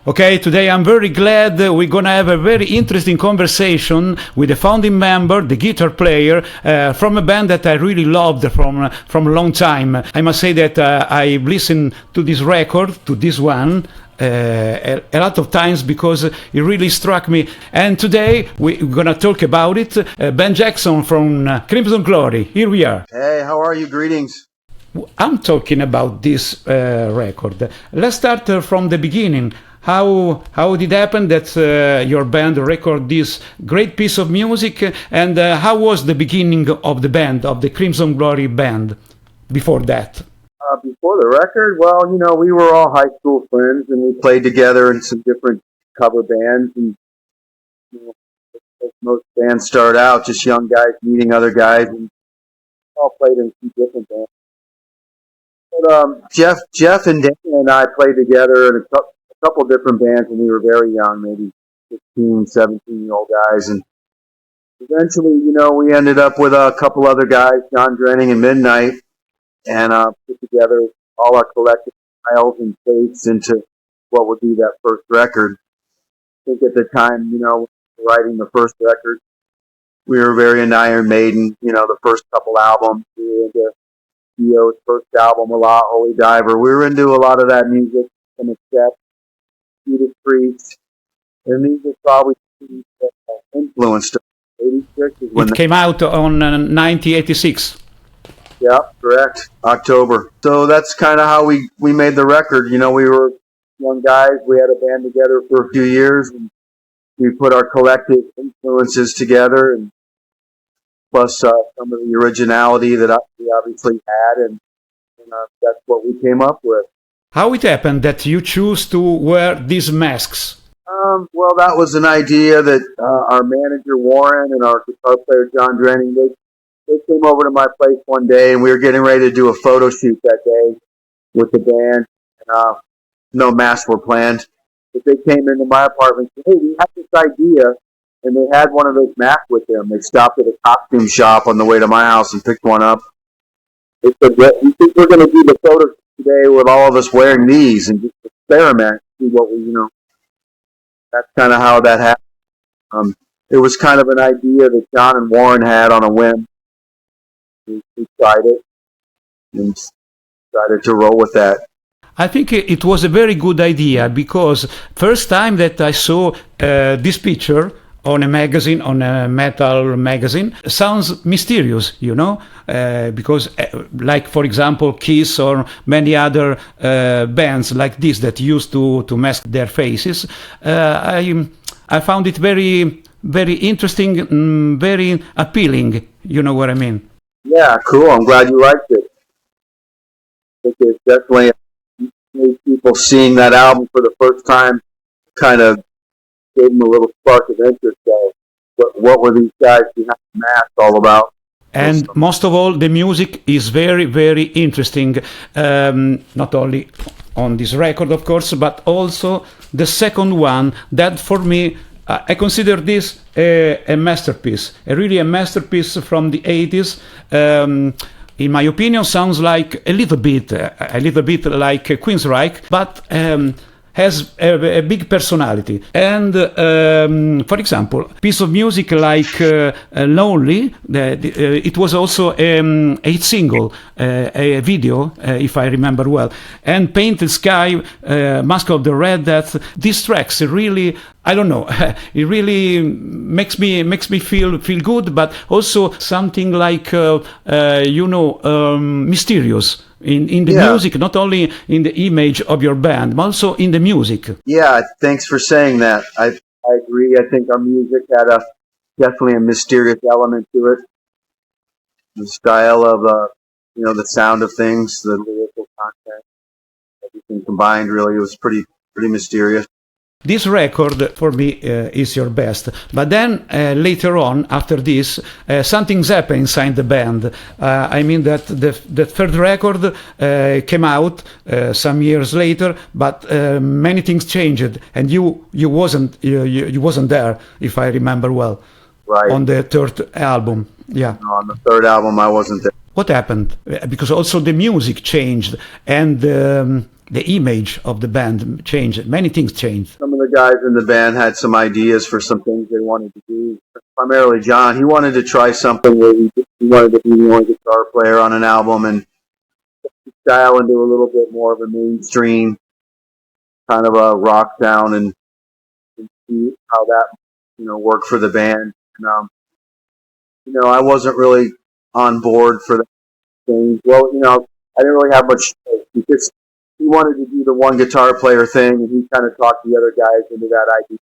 Okay, today I'm very glad we're gonna have a very interesting conversation with the founding member, the guitar player, from a band that I really loved from a long time. I must say that I've listened to this record, to this one, a lot of times because it really struck me. And today we're gonna talk about it. Ben Jackson from Crimson Glory. Here we are. Hey, how are you? Greetings. I'm talking about this record. Let's start from the beginning. How did it happen that your band recorded this great piece of music, and how was the beginning of the band, of the Crimson Glory band, before that? Before the record, well, you know, we were all high school friends, and we played together in some different cover bands, and you know, as most bands start out, just young guys meeting other guys, and all played in some different bands. But Jeff and Dan and I played together in a couple different bands when we were very young, maybe 15, 17-year-old guys. And eventually, you know, we ended up with a couple other guys, John Drenning and Midnight, and put together all our collective files and tapes into what would be that first record. I think at the time, you know, writing the first record, we were very into Iron Maiden, you know, the first couple albums. We were into Dio's first album a lot, Holy Diver. We were into a lot of that music, and Accept, Judas Priest, and these are probably influenced us. 86 is when it came out on 1986. Yeah, correct. October. So that's kind of how we made the record. You know, we were young guys. We had a band together for a few years, and we put our collective influences together, and plus some of the originality that we obviously had, and that's what we came up with. How it happened that you choose to wear these masks? Well, that was an idea that our manager Warren and our guitar player John Drenning, they came over to my place one day, and we were getting ready to do a photo shoot that day with the band, and no masks were planned. But they came into my apartment and said, "Hey, we have this idea," and they had one of those masks with them. They stopped at a costume shop on the way to my house and picked one up. They said, "We think we're going to do the photo shoot today with all of us wearing these and just experiment, see what we, you know." That's kind of how that happened. It was kind of an idea that John and Warren had on a whim. We tried it and decided to roll with that. I think it was a very good idea, because first time that I saw this picture on a magazine, on a metal magazine, sounds mysterious, you know, because like, for example, Kiss or many other bands like this that used to mask their faces, I found it very, very interesting, very appealing, you know what I mean? Yeah, cool. I'm glad you liked it. I think it's definitely made people seeing that album for the first time kind of gave them a little spark of interest. What were these guys behind the mask all about? And most of all, the music is very, very interesting. Not only on this record, of course, but also the second one that for me, I consider this a masterpiece, really a masterpiece from the 80s. In my opinion, sounds like a little bit like Queensryche, but has a big personality. And for example, piece of music like Lonely, it was also a single, a video, if I remember well. And Painted Sky, Mask of the Red Death, these tracks really, I don't know, it really makes me feel good, but also something like mysterious in the music, not only in the image of your band, but also in the music. Yeah, thanks for saying that. I agree. I think our music had definitely a mysterious element to it. The style of the sound of things, the lyrical content, everything combined really was pretty mysterious. This record for me is your best, but then later on, after this, something's happened inside the band. I mean that the third record came out some years later, but many things changed, and you wasn't there, if I remember well. Right. On the third album, yeah. No, on the third album, I wasn't there. What happened? Because also the music changed, and the image of the band changed. Many things changed. Some of the guys in the band had some ideas for some things they wanted to do. Primarily John, he wanted to try something where he wanted to be the only guitar player on an album and style into a little bit more of a mainstream kind of a rock sound and see how that, worked for the band. And, I wasn't really on board for that thing. Well, I didn't really have much choice because he wanted to do the one guitar player thing, and he kind of talked the other guys into that idea,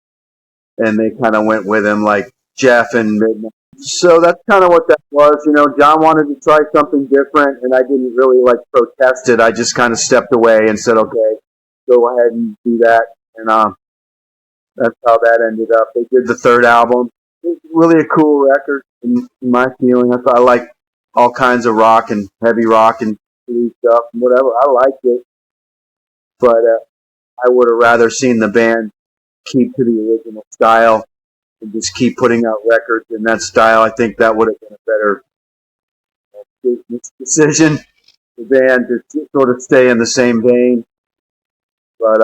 and they kind of went with him, like Jeff and Midnight. So that's kind of what that was. John wanted to try something different, and I didn't really protest it. I just kind of stepped away and said, "Okay, go ahead and do that." And that's how that ended up. They did the third album. It was really a cool record, in my feeling. I like all kinds of rock and heavy rock and blues stuff and whatever. I liked it, but I would have rather seen the band keep to the original style and just keep putting out records in that style. I think that would have been a better business decision. The band to sort of stay in the same vein, but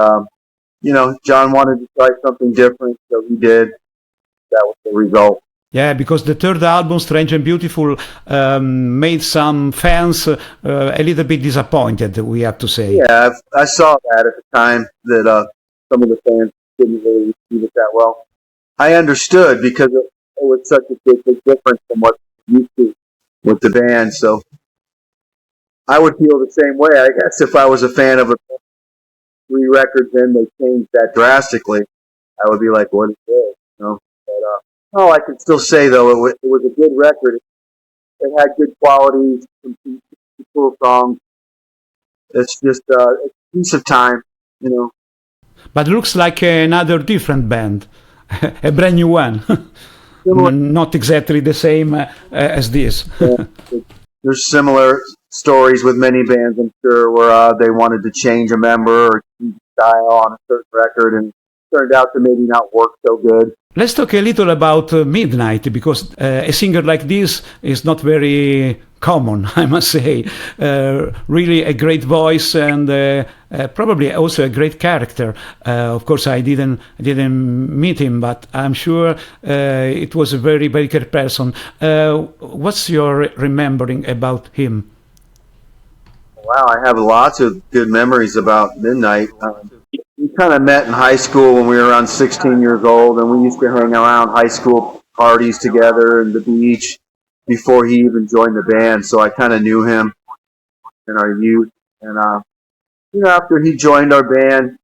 John wanted to try something different, so he did. That was the result. Yeah, because the third album, Strange and Beautiful, made some fans a little bit disappointed, we have to say. Yeah, I saw that at the time, that some of the fans didn't really receive it that well. I understood because it was such a big difference from what we used to with the band, so I would feel the same way, I guess, if I was a fan of 3 records and they changed that drastically. I would be like, what is this? But I can still say, though, it was a good record. It had good qualities, some cool songs. It's just a piece of time, But it looks like another different band, a brand new one. Not exactly the same as this. Yeah, there's similar stories with many bands, I'm sure, where they wanted to change a member or change style on a certain record, and it turned out to maybe not work so good. Let's talk a little about Midnight, because a singer like this is not very common, I must say. Really a great voice and probably also a great character. Of course, I didn't meet him, but I'm sure it was a very, very good person. What's your remembering about him? Wow, I have lots of good memories about Midnight. We kind of met in high school when we were around 16 years old, and we used to hang around high school parties together and the beach before he even joined the band. So I kind of knew him in our youth. And, after he joined our band,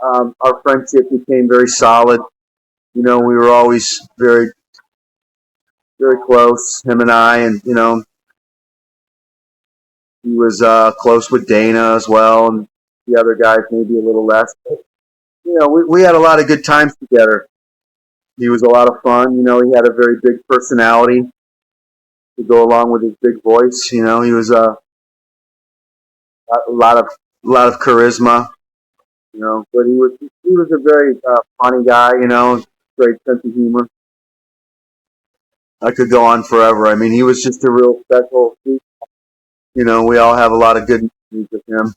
our friendship became very solid. We were always very, very close, him and I, and, he was close with Dana as well, and the other guys maybe a little less. But, we had a lot of good times together. He was a lot of fun. He had a very big personality to go along with his big voice. He was a lot of charisma. But he was a very funny guy. Great sense of humor. I could go on forever. I mean, he was just a real special. We all have a lot of good memories with him.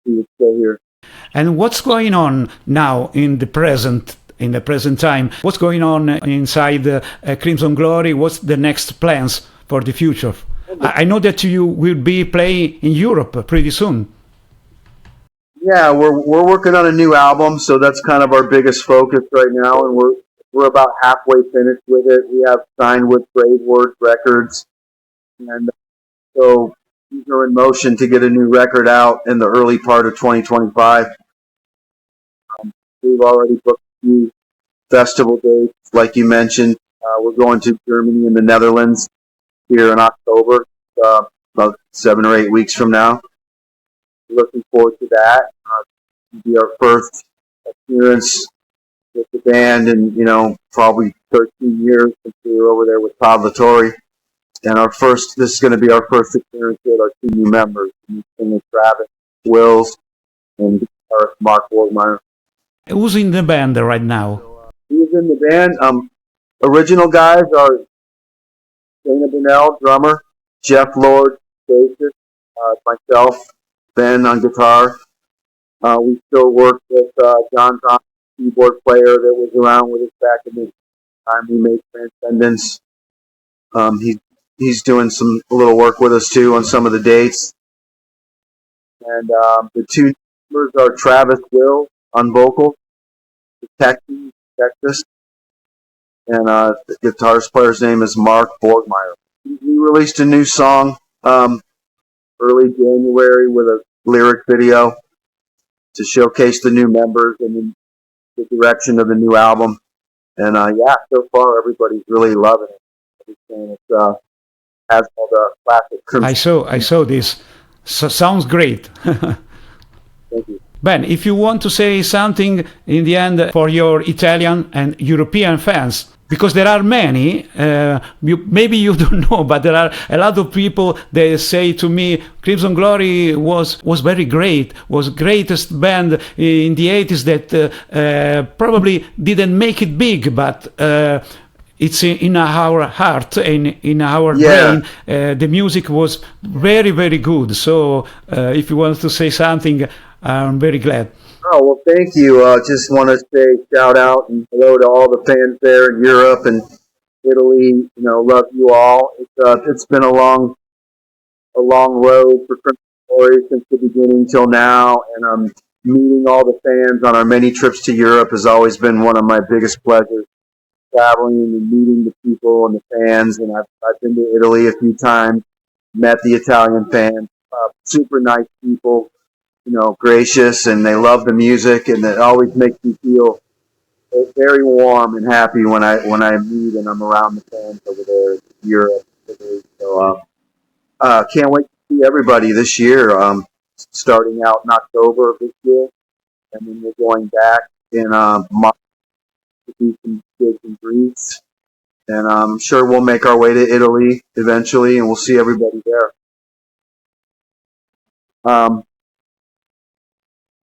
He was still here. And what's going on now in the present time? What's going on inside Crimson Glory? What's the next plans for the future? I know that you will be playing in Europe pretty soon. Yeah, we're working on a new album, so that's kind of our biggest focus right now, and we're about halfway finished with it. We have signed with Brave Words Records, and so these are in motion to get a new record out in the early part of 2025. We've already booked a few festival dates, like you mentioned. We're going to Germany and the Netherlands here in October, about 7 or 8 weeks from now. Looking forward to that. It'll be our first appearance with the band in, probably 13 years since we were over there with Todd Latore. And this is going to be our first appearance with our 2 new members, Travis Wills and Mark Waldmeyer. Who's in the band right now? Who's in the band? Original guys are Dana Bonnell, drummer, Jeff Lord, bassist, myself, Ben on guitar, We still work with John Thomas, keyboard player that was around with us back in the time we made Transcendence. He's doing a little work with us too on some of the dates. And the two members are Travis Will on vocals, Texas, and the guitarist player's name is Mark Borgmeyer. We released a new song early January with a lyric video to showcase the new members and the direction of the new album. And yeah, so far everybody's really loving it. It has all the classic. I saw this. So, sounds great. Thank you. Ben, if you want to say something in the end for your Italian and European fans, because there are many, maybe you don't know, but there are a lot of people that say to me, Crimson Glory was very great, was greatest band in the 80s that probably didn't make it big, but it's in our heart and in our brain. The music was very, very good. So if you want to say something, I'm very glad. Oh, well, thank you. Just want to say shout out and hello to all the fans there in Europe and Italy. You know, love you all. It's been a long road for Crimson Glory since the beginning till now, and meeting all the fans on our many trips to Europe has always been one of my biggest pleasures. Traveling and meeting the people and the fans, and I've been to Italy a few times, met the Italian fans, super nice people. You know, gracious, and they love the music, and it always makes me feel very warm and happy when I meet and I'm around the fans over there in Europe. So can't wait to see everybody this year. Starting out in October of this year, and then we're going back in March to do some gigs in Greece, and I'm sure we'll make our way to Italy eventually, and we'll see everybody there.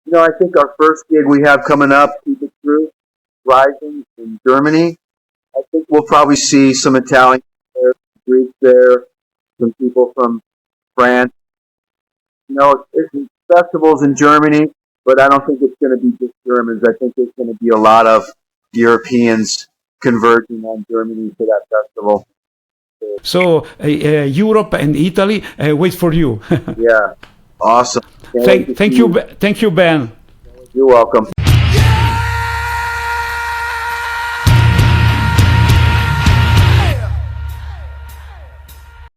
You know, I think our first gig we have coming up, Keep It True, Rising in Germany. I think we'll probably see some Italians there, Greeks there, some people from France. You know, it's festivals in Germany, but I don't think it's going to be just Germans. I think there's going to be a lot of Europeans converging on Germany for that festival. So Europe and Italy wait for you. Yeah, awesome. Thank you, Ben. You're welcome.